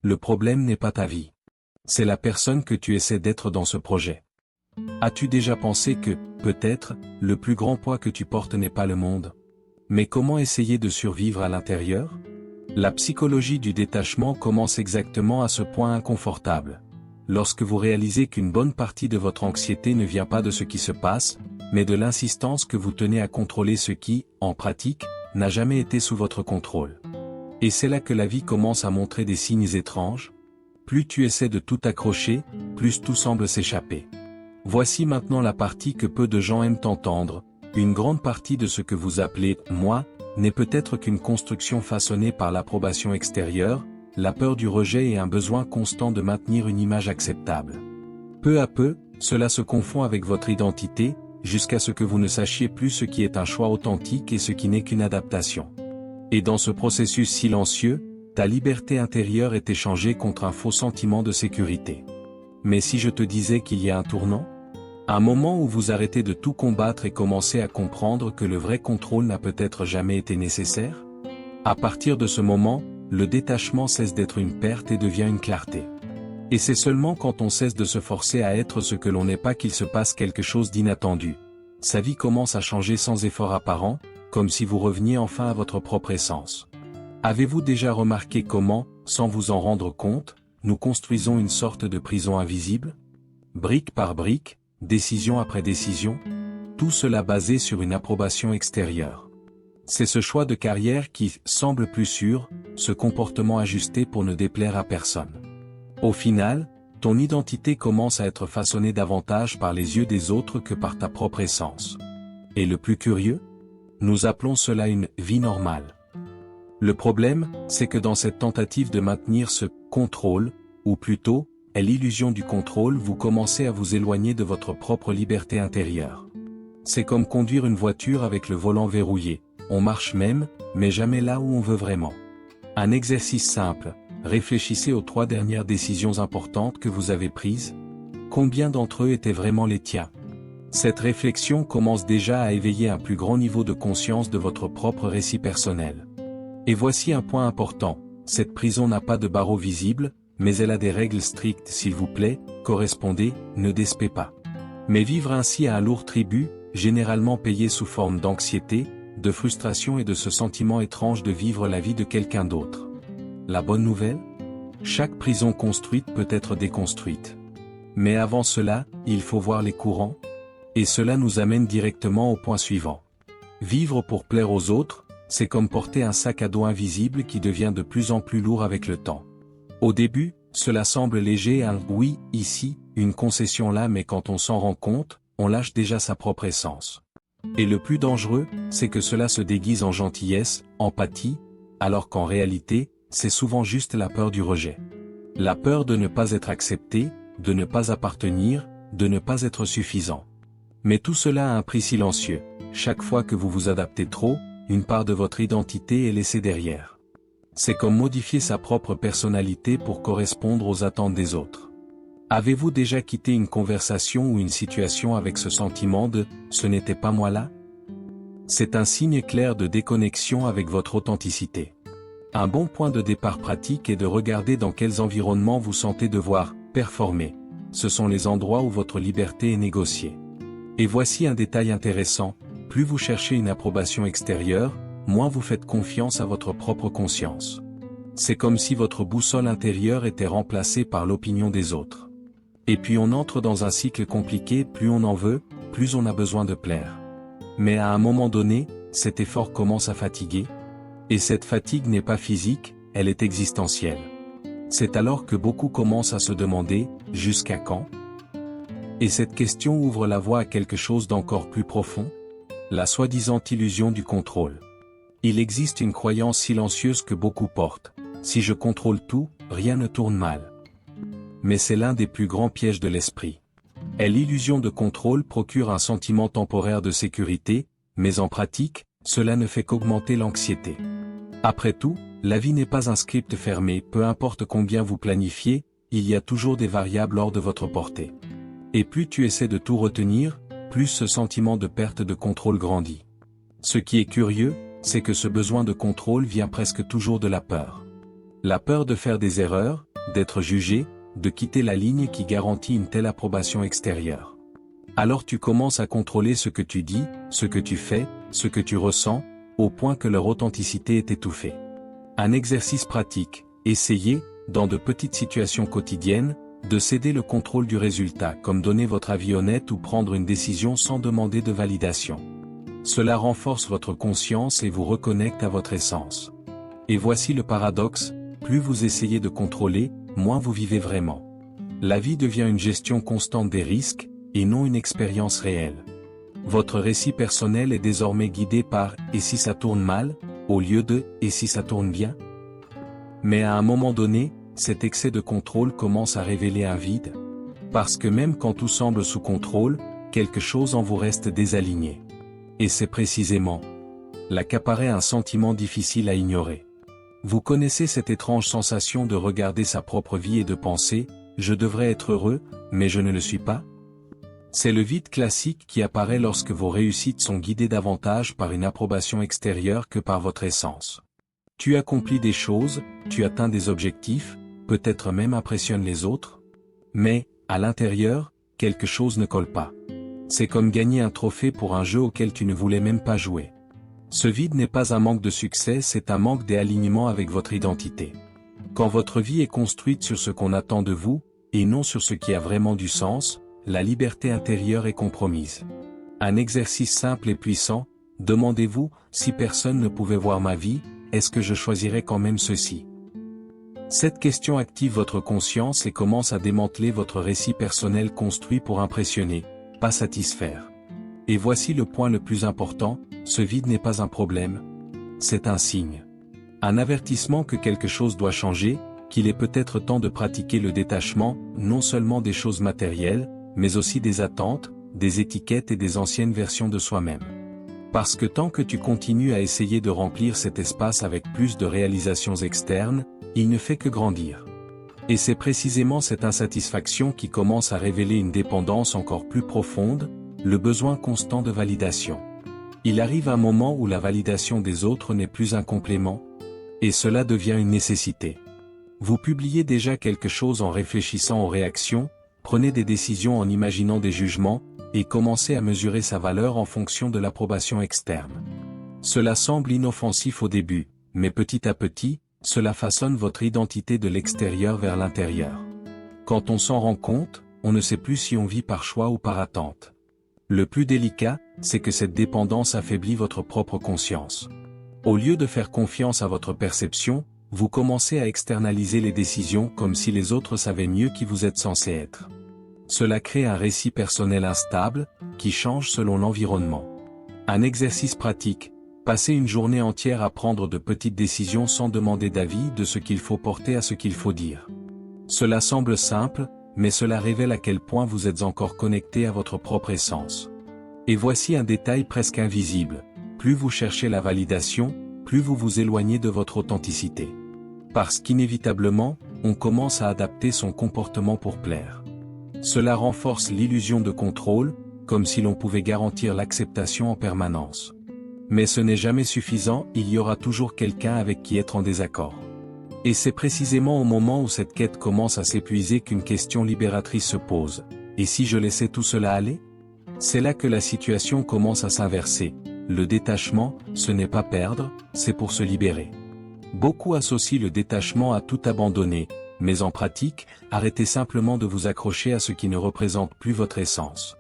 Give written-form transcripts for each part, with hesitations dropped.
Le problème n'est pas ta vie. C'est la personne que tu essaies d'être dans ce projet. As-tu déjà pensé que, peut-être, le plus grand poids que tu portes n'est pas le monde? Mais comment essayer de survivre à l'intérieur? La psychologie du détachement commence exactement à ce point inconfortable. Lorsque vous réalisez qu'une bonne partie de votre anxiété ne vient pas de ce qui se passe, mais de l'insistance que vous tenez à contrôler ce qui, en pratique, n'a jamais été sous votre contrôle. Et c'est là que la vie commence à montrer des signes étranges. Plus tu essaies de tout accrocher, plus tout semble s'échapper. Voici maintenant la partie que peu de gens aiment entendre. Une grande partie de ce que vous appelez « moi » n'est peut-être qu'une construction façonnée par l'approbation extérieure, la peur du rejet et un besoin constant de maintenir une image acceptable. Peu à peu, cela se confond avec votre identité, jusqu'à ce que vous ne sachiez plus ce qui est un choix authentique et ce qui n'est qu'une adaptation. Et dans ce processus silencieux, ta liberté intérieure est échangée contre un faux sentiment de sécurité. Mais si je te disais qu'il y a un tournant? Un moment où vous arrêtez de tout combattre et commencez à comprendre que le vrai contrôle n'a peut-être jamais été nécessaire? À partir de ce moment, le détachement cesse d'être une perte et devient une clarté. Et c'est seulement quand on cesse de se forcer à être ce que l'on n'est pas qu'il se passe quelque chose d'inattendu. Sa vie commence à changer sans effort apparent, comme si vous reveniez enfin à votre propre essence. Avez-vous déjà remarqué comment, sans vous en rendre compte, nous construisons une sorte de prison invisible? Brique par brique, décision après décision, tout cela basé sur une approbation extérieure. C'est ce choix de carrière qui semble plus sûr, ce comportement ajusté pour ne déplaire à personne. Au final, ton identité commence à être façonnée davantage par les yeux des autres que par ta propre essence. Et le plus curieux? Nous appelons cela une vie normale. Le problème, c'est que dans cette tentative de maintenir ce contrôle, ou plutôt, l'illusion du contrôle, vous commencez à vous éloigner de votre propre liberté intérieure. C'est comme conduire une voiture avec le volant verrouillé. On marche même, mais jamais là où on veut vraiment. Un exercice simple, réfléchissez aux 3 dernières décisions importantes que vous avez prises. Combien d'entre eux étaient vraiment les tiens? Cette réflexion commence déjà à éveiller un plus grand niveau de conscience de votre propre récit personnel. Et voici un point important, cette prison n'a pas de barreaux visibles, mais elle a des règles strictes. S'il vous plaît, correspondez, ne despez pas. Mais vivre ainsi a un lourd tribut, généralement payé sous forme d'anxiété, de frustration et de ce sentiment étrange de vivre la vie de quelqu'un d'autre. La bonne nouvelle? Chaque prison construite peut être déconstruite. Mais avant cela, il faut voir les courants. Et cela nous amène directement au point suivant. Vivre pour plaire aux autres, c'est comme porter un sac à dos invisible qui devient de plus en plus lourd avec le temps. Au début, cela semble léger, un oui, ici, une concession là, mais quand on s'en rend compte, on lâche déjà sa propre essence. Et le plus dangereux, c'est que cela se déguise en gentillesse, empathie, alors qu'en réalité, c'est souvent juste la peur du rejet. La peur de ne pas être accepté, de ne pas appartenir, de ne pas être suffisant. Mais tout cela a un prix silencieux. Chaque fois que vous vous adaptez trop, une part de votre identité est laissée derrière. C'est comme modifier sa propre personnalité pour correspondre aux attentes des autres. Avez-vous déjà quitté une conversation ou une situation avec ce sentiment de « ce n'était pas moi là » ? C'est un signe clair de déconnexion avec votre authenticité. Un bon point de départ pratique est de regarder dans quels environnements vous sentez devoir performer. Ce sont les endroits où votre liberté est négociée. Et voici un détail intéressant, plus vous cherchez une approbation extérieure, moins vous faites confiance à votre propre conscience. C'est comme si votre boussole intérieure était remplacée par l'opinion des autres. Et puis on entre dans un cycle compliqué, plus on en veut, plus on a besoin de plaire. Mais à un moment donné, cet effort commence à fatiguer. Et cette fatigue n'est pas physique, elle est existentielle. C'est alors que beaucoup commencent à se demander, jusqu'à quand? Et cette question ouvre la voie à quelque chose d'encore plus profond, la soi-disant illusion du contrôle. Il existe une croyance silencieuse que beaucoup portent. Si je contrôle tout, rien ne tourne mal. Mais c'est l'un des plus grands pièges de l'esprit. L'illusion de contrôle procure un sentiment temporaire de sécurité, mais en pratique, cela ne fait qu'augmenter l'anxiété. Après tout, la vie n'est pas un script fermé, peu importe combien vous planifiez, il y a toujours des variables hors de votre portée. Et plus tu essaies de tout retenir, plus ce sentiment de perte de contrôle grandit. Ce qui est curieux, c'est que ce besoin de contrôle vient presque toujours de la peur. La peur de faire des erreurs, d'être jugé, de quitter la ligne qui garantit une telle approbation extérieure. Alors tu commences à contrôler ce que tu dis, ce que tu fais, ce que tu ressens, au point que leur authenticité est étouffée. Un exercice pratique, essayez, dans de petites situations quotidiennes, de céder le contrôle du résultat, comme donner votre avis honnête ou prendre une décision sans demander de validation. Cela renforce votre conscience et vous reconnecte à votre essence. Et voici le paradoxe, plus vous essayez de contrôler, moins vous vivez vraiment. La vie devient une gestion constante des risques, et non une expérience réelle. Votre récit personnel est désormais guidé par « et si ça tourne mal ?» au lieu de « et si ça tourne bien ?» Mais à un moment donné, cet excès de contrôle commence à révéler un vide. Parce que même quand tout semble sous contrôle, quelque chose en vous reste désaligné. Et c'est précisément là qu'apparaît un sentiment difficile à ignorer. Vous connaissez cette étrange sensation de regarder sa propre vie et de penser « je devrais être heureux, mais je ne le suis pas ?» C'est le vide classique qui apparaît lorsque vos réussites sont guidées davantage par une approbation extérieure que par votre essence. Tu accomplis des choses, tu atteins des objectifs, peut-être même impressionnes les autres, mais, à l'intérieur, quelque chose ne colle pas. C'est comme gagner un trophée pour un jeu auquel tu ne voulais même pas jouer. Ce vide n'est pas un manque de succès, c'est un manque d'alignement avec votre identité. Quand votre vie est construite sur ce qu'on attend de vous, et non sur ce qui a vraiment du sens, la liberté intérieure est compromise. Un exercice simple et puissant, demandez-vous, si personne ne pouvait voir ma vie, est-ce que je choisirais quand même ceci? Cette question active votre conscience et commence à démanteler votre récit personnel construit pour impressionner, pas satisfaire. Et voici le point le plus important, ce vide n'est pas un problème, c'est un signe. Un avertissement que quelque chose doit changer, qu'il est peut-être temps de pratiquer le détachement, non seulement des choses matérielles, mais aussi des attentes, des étiquettes et des anciennes versions de soi-même. Parce que tant que tu continues à essayer de remplir cet espace avec plus de réalisations externes, il ne fait que grandir. Et c'est précisément cette insatisfaction qui commence à révéler une dépendance encore plus profonde, le besoin constant de validation. Il arrive un moment où la validation des autres n'est plus un complément, et cela devient une nécessité. Vous publiez déjà quelque chose en réfléchissant aux réactions, prenez des décisions en imaginant des jugements, et commencez à mesurer sa valeur en fonction de l'approbation externe. Cela semble inoffensif au début, mais petit à petit, cela façonne votre identité de l'extérieur vers l'intérieur. Quand on s'en rend compte, on ne sait plus si on vit par choix ou par attente. Le plus délicat, c'est que cette dépendance affaiblit votre propre conscience. Au lieu de faire confiance à votre perception, vous commencez à externaliser les décisions comme si les autres savaient mieux qui vous êtes censé être. Cela crée un récit personnel instable, qui change selon l'environnement. Un exercice pratique, passez une journée entière à prendre de petites décisions sans demander d'avis de ce qu'il faut porter à ce qu'il faut dire. Cela semble simple, mais cela révèle à quel point vous êtes encore connecté à votre propre essence. Et voici un détail presque invisible, plus vous cherchez la validation, plus vous vous éloignez de votre authenticité. Parce qu'inévitablement, on commence à adapter son comportement pour plaire. Cela renforce l'illusion de contrôle, comme si l'on pouvait garantir l'acceptation en permanence. Mais ce n'est jamais suffisant, il y aura toujours quelqu'un avec qui être en désaccord. Et c'est précisément au moment où cette quête commence à s'épuiser qu'une question libératrice se pose. Et si je laissais tout cela aller? C'est là que la situation commence à s'inverser. Le détachement, ce n'est pas perdre, c'est pour se libérer. Beaucoup associent le détachement à tout abandonner, mais en pratique, arrêtez simplement de vous accrocher à ce qui ne représente plus votre essence.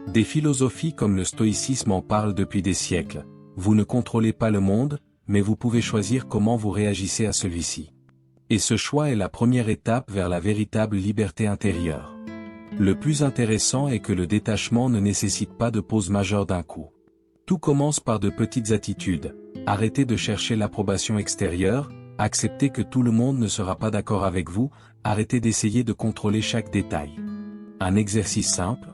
Des philosophies comme le stoïcisme en parlent depuis des siècles. Vous ne contrôlez pas le monde, mais vous pouvez choisir comment vous réagissez à celui-ci. Et ce choix est la première étape vers la véritable liberté intérieure. Le plus intéressant est que le détachement ne nécessite pas de pause majeure d'un coup. Tout commence par de petites attitudes. Arrêtez de chercher l'approbation extérieure, acceptez que tout le monde ne sera pas d'accord avec vous, arrêtez d'essayer de contrôler chaque détail. Un exercice simple.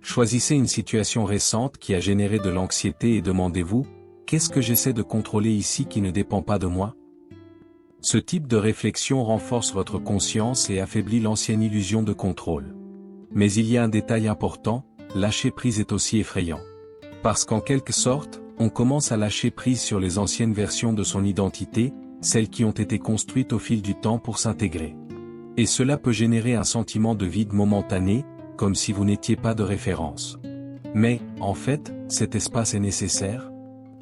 Choisissez une situation récente qui a généré de l'anxiété et demandez-vous, qu'est-ce que j'essaie de contrôler ici qui ne dépend pas de moi? Ce type de réflexion renforce votre conscience et affaiblit l'ancienne illusion de contrôle. Mais il y a un détail important, lâcher prise est aussi effrayant. Parce qu'en quelque sorte, on commence à lâcher prise sur les anciennes versions de son identité, celles qui ont été construites au fil du temps pour s'intégrer. Et cela peut générer un sentiment de vide momentané, comme si vous n'étiez pas de référence. Mais, en fait, cet espace est nécessaire.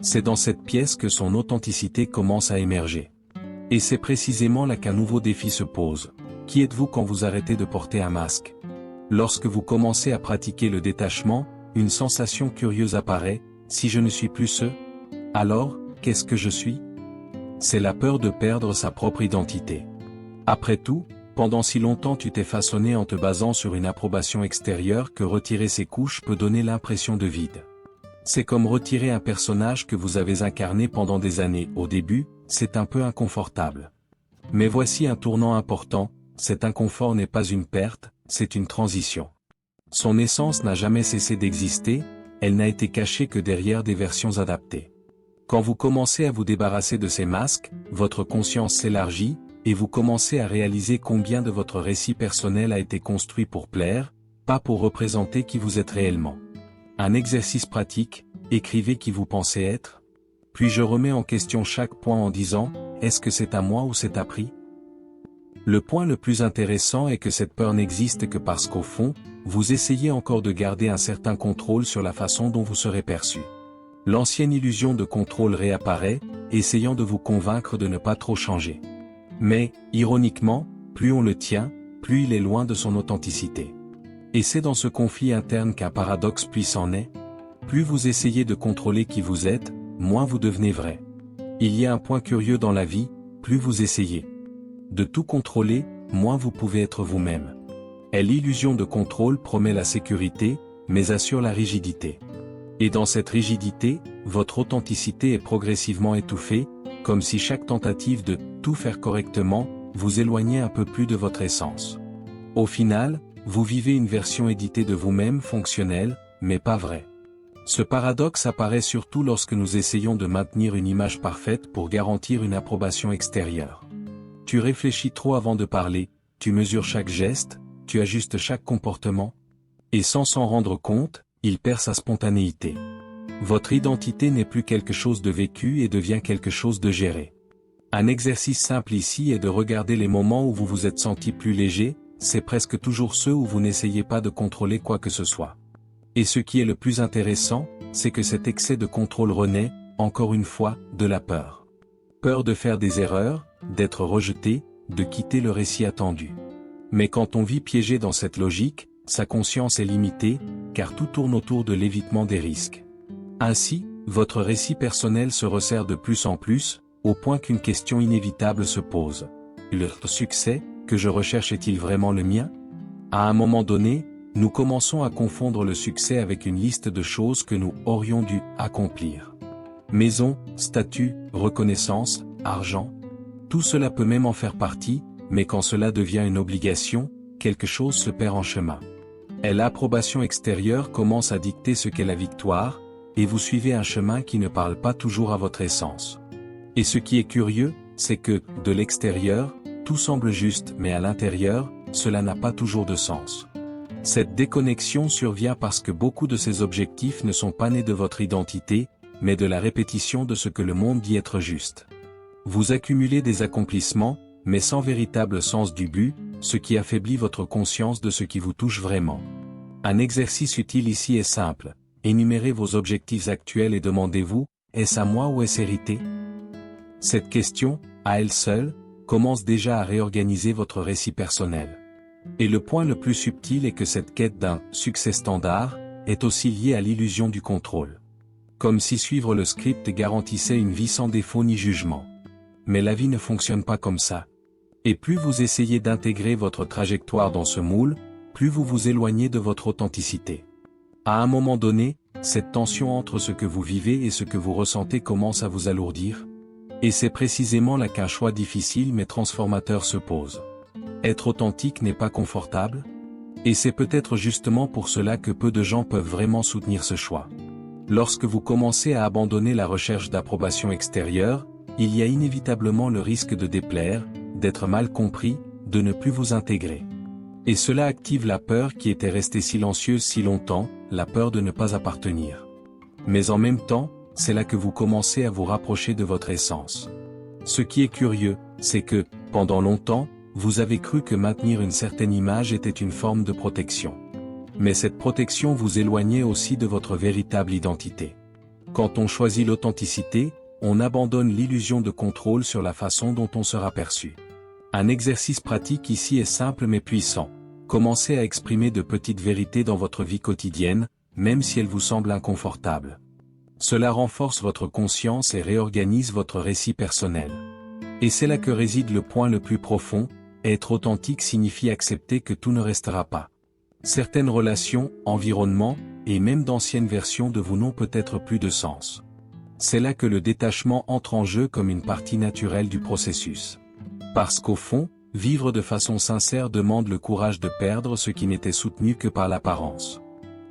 C'est dans cette pièce que son authenticité commence à émerger. Et c'est précisément là qu'un nouveau défi se pose. Qui êtes-vous quand vous arrêtez de porter un masque? Lorsque vous commencez à pratiquer le détachement, une sensation curieuse apparaît, si je ne suis plus ce, alors, qu'est-ce que je suis? C'est la peur de perdre sa propre identité. Après tout, pendant si longtemps tu t'es façonné en te basant sur une approbation extérieure que retirer ces couches peut donner l'impression de vide. C'est comme retirer un personnage que vous avez incarné pendant des années. Au début, c'est un peu inconfortable. Mais voici un tournant important, cet inconfort n'est pas une perte, c'est une transition. Son essence n'a jamais cessé d'exister, elle n'a été cachée que derrière des versions adaptées. Quand vous commencez à vous débarrasser de ces masques, votre conscience s'élargit, et vous commencez à réaliser combien de votre récit personnel a été construit pour plaire, pas pour représenter qui vous êtes réellement. Un exercice pratique, écrivez qui vous pensez être. Puis je remets en question chaque point en disant, est-ce que c'est à moi ou c'est appris? Le point le plus intéressant est que cette peur n'existe que parce qu'au fond, vous essayez encore de garder un certain contrôle sur la façon dont vous serez perçu. L'ancienne illusion de contrôle réapparaît, essayant de vous convaincre de ne pas trop changer. Mais, ironiquement, plus on le tient, plus il est loin de son authenticité. Et c'est dans ce conflit interne qu'un paradoxe puissant naît. Plus vous essayez de contrôler qui vous êtes, moins vous devenez vrai. Il y a un point curieux dans la vie, plus vous essayez de tout contrôler, moins vous pouvez être vous-même. Et l'illusion de contrôle promet la sécurité, mais assure la rigidité. Et dans cette rigidité, votre authenticité est progressivement étouffée, comme si chaque tentative de tout faire correctement vous éloignait un peu plus de votre essence. Au final, vous vivez une version éditée de vous-même fonctionnelle, mais pas vraie. Ce paradoxe apparaît surtout lorsque nous essayons de maintenir une image parfaite pour garantir une approbation extérieure. Tu réfléchis trop avant de parler, tu mesures chaque geste, tu ajustes chaque comportement. Et sans s'en rendre compte, il perd sa spontanéité. Votre identité n'est plus quelque chose de vécu et devient quelque chose de géré. Un exercice simple ici est de regarder les moments où vous vous êtes senti plus léger, c'est presque toujours ceux où vous n'essayez pas de contrôler quoi que ce soit. Et ce qui est le plus intéressant, c'est que cet excès de contrôle renaît, encore une fois, de la peur. Peur de faire des erreurs, d'être rejeté, de quitter le récit attendu. Mais quand on vit piégé dans cette logique, sa conscience est limitée, car tout tourne autour de l'évitement des risques. Ainsi, votre récit personnel se resserre de plus en plus, au point qu'une question inévitable se pose. Le succès que je recherche est-il vraiment le mien? À un moment donné, nous commençons à confondre le succès avec une liste de choses que nous aurions dû accomplir. Maison, statut, reconnaissance, argent. Tout cela peut même en faire partie, mais quand cela devient une obligation, quelque chose se perd en chemin. Et l'approbation extérieure commence à dicter ce qu'est la victoire, et vous suivez un chemin qui ne parle pas toujours à votre essence. Et ce qui est curieux, c'est que, de l'extérieur, tout semble juste, mais à l'intérieur, cela n'a pas toujours de sens. Cette déconnexion survient parce que beaucoup de ces objectifs ne sont pas nés de votre identité, mais de la répétition de ce que le monde dit être juste. Vous accumulez des accomplissements, mais sans véritable sens du but, ce qui affaiblit votre conscience de ce qui vous touche vraiment. Un exercice utile ici est simple. Énumérez vos objectifs actuels et demandez-vous, est-ce à moi ou est-ce hérité? Cette question, à elle seule, commence déjà à réorganiser votre récit personnel. Et le point le plus subtil est que cette quête d'un succès standard est aussi liée à l'illusion du contrôle. Comme si suivre le script garantissait une vie sans défaut ni jugement. Mais la vie ne fonctionne pas comme ça. Et plus vous essayez d'intégrer votre trajectoire dans ce moule, plus vous vous éloignez de votre authenticité. À un moment donné, cette tension entre ce que vous vivez et ce que vous ressentez commence à vous alourdir. Et c'est précisément là qu'un choix difficile mais transformateur se pose. Être authentique n'est pas confortable. Et c'est peut-être justement pour cela que peu de gens peuvent vraiment soutenir ce choix. Lorsque vous commencez à abandonner la recherche d'approbation extérieure, il y a inévitablement le risque de déplaire, d'être mal compris, de ne plus vous intégrer. Et cela active la peur qui était restée silencieuse si longtemps, la peur de ne pas appartenir. Mais en même temps, c'est là que vous commencez à vous rapprocher de votre essence. Ce qui est curieux, c'est que, pendant longtemps, vous avez cru que maintenir une certaine image était une forme de protection. Mais cette protection vous éloignait aussi de votre véritable identité. Quand on choisit l'authenticité, on abandonne l'illusion de contrôle sur la façon dont on sera perçu. Un exercice pratique ici est simple mais puissant. Commencez à exprimer de petites vérités dans votre vie quotidienne, même si elles vous semblent inconfortables. Cela renforce votre conscience et réorganise votre récit personnel. Et c'est là que réside le point le plus profond, être authentique signifie accepter que tout ne restera pas. Certaines relations, environnements, et même d'anciennes versions de vous n'ont peut-être plus de sens. C'est là que le détachement entre en jeu comme une partie naturelle du processus. Parce qu'au fond, vivre de façon sincère demande le courage de perdre ce qui n'était soutenu que par l'apparence.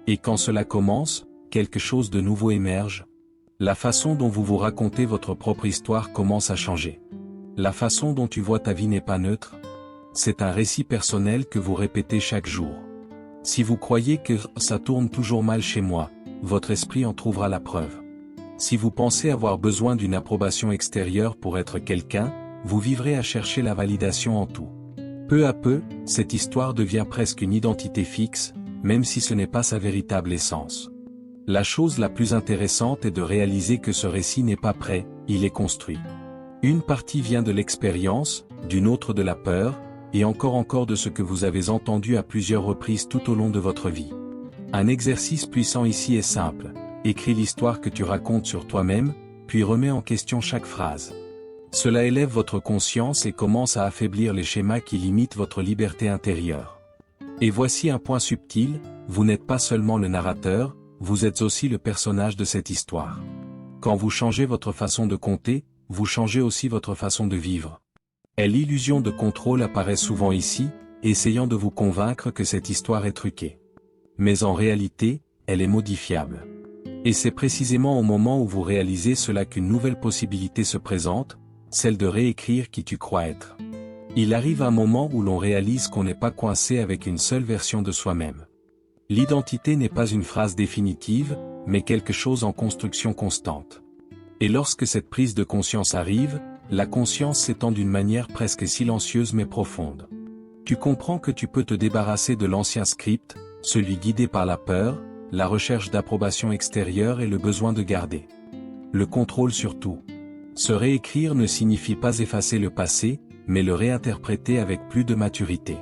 Et quand cela commence, quelque chose de nouveau émerge. La façon dont vous vous racontez votre propre histoire commence à changer. La façon dont tu vois ta vie n'est pas neutre. C'est un récit personnel que vous répétez chaque jour. Si vous croyez que ça tourne toujours mal chez moi, votre esprit en trouvera la preuve. Si vous pensez avoir besoin d'une approbation extérieure pour être quelqu'un, vous vivrez à chercher la validation en tout. Peu à peu, cette histoire devient presque une identité fixe, même si ce n'est pas sa véritable essence. La chose la plus intéressante est de réaliser que ce récit n'est pas prêt, il est construit. Une partie vient de l'expérience, d'une autre de la peur, et encore de ce que vous avez entendu à plusieurs reprises tout au long de votre vie. Un exercice puissant ici est simple. Écris l'histoire que tu racontes sur toi-même, puis remets en question chaque phrase. Cela élève votre conscience et commence à affaiblir les schémas qui limitent votre liberté intérieure. Et voici un point subtil, vous n'êtes pas seulement le narrateur, vous êtes aussi le personnage de cette histoire. Quand vous changez votre façon de compter, vous changez aussi votre façon de vivre. Et l'illusion de contrôle apparaît souvent ici, essayant de vous convaincre que cette histoire est truquée. Mais en réalité, elle est modifiable. Et c'est précisément au moment où vous réalisez cela qu'une nouvelle possibilité se présente, celle de réécrire qui tu crois être. Il arrive un moment où l'on réalise qu'on n'est pas coincé avec une seule version de soi-même. L'identité n'est pas une phrase définitive, mais quelque chose en construction constante. Et lorsque cette prise de conscience arrive, la conscience s'étend d'une manière presque silencieuse mais profonde. Tu comprends que tu peux te débarrasser de l'ancien script, celui guidé par la peur, la recherche d'approbation extérieure et le besoin de garder le contrôle sur tout. Se réécrire ne signifie pas effacer le passé, mais le réinterpréter avec plus de maturité.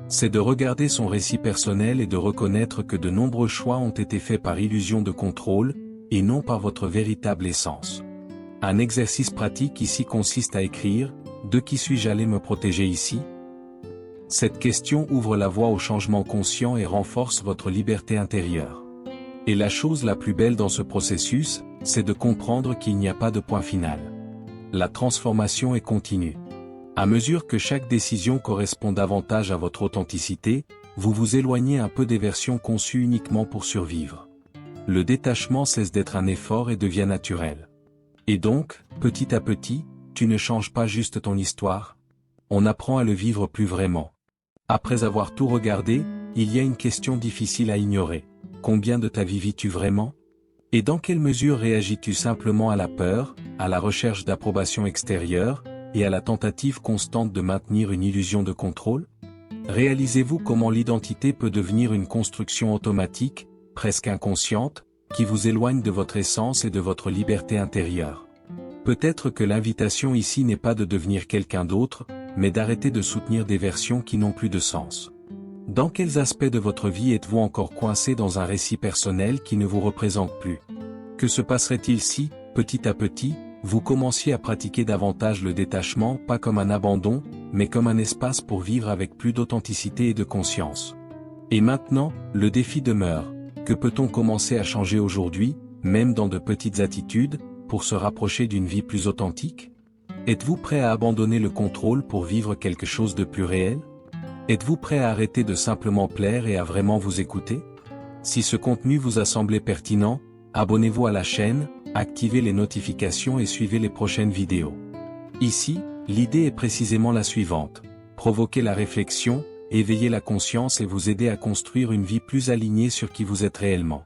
C'est de regarder son récit personnel et de reconnaître que de nombreux choix ont été faits par illusion de contrôle, et non par votre véritable essence. Un exercice pratique ici consiste à écrire « De qui suis-je allé me protéger ici ?» Cette question ouvre la voie au changement conscient et renforce votre liberté intérieure. Et la chose la plus belle dans ce processus, c'est de comprendre qu'il n'y a pas de point final. La transformation est continue. À mesure que chaque décision correspond davantage à votre authenticité, vous vous éloignez un peu des versions conçues uniquement pour survivre. Le détachement cesse d'être un effort et devient naturel. Et donc, petit à petit, tu ne changes pas juste ton histoire. On apprend à le vivre plus vraiment. Après avoir tout regardé, il y a une question difficile à ignorer. Combien de ta vie vis-tu vraiment ? Et dans quelle mesure réagis-tu simplement à la peur, à la recherche d'approbation extérieure, et à la tentative constante de maintenir une illusion de contrôle ? Réalisez-vous comment l'identité peut devenir une construction automatique, presque inconsciente, qui vous éloigne de votre essence et de votre liberté intérieure. Peut-être que l'invitation ici n'est pas de devenir quelqu'un d'autre, mais d'arrêter de soutenir des versions qui n'ont plus de sens. Dans quels aspects de votre vie êtes-vous encore coincé dans un récit personnel qui ne vous représente plus ? Que se passerait-il si, petit à petit, vous commenciez à pratiquer davantage le détachement, pas comme un abandon, mais comme un espace pour vivre avec plus d'authenticité et de conscience ? Et maintenant, le défi demeure. Que peut-on commencer à changer aujourd'hui, même dans de petites attitudes, pour se rapprocher d'une vie plus authentique ? Êtes-vous prêt à abandonner le contrôle pour vivre quelque chose de plus réel ? Êtes-vous prêt à arrêter de simplement plaire et à vraiment vous écouter ? Si ce contenu vous a semblé pertinent, abonnez-vous à la chaîne, activez les notifications et suivez les prochaines vidéos. Ici, l'idée est précisément la suivante. Provoquer la réflexion, éveiller la conscience et vous aider à construire une vie plus alignée sur qui vous êtes réellement.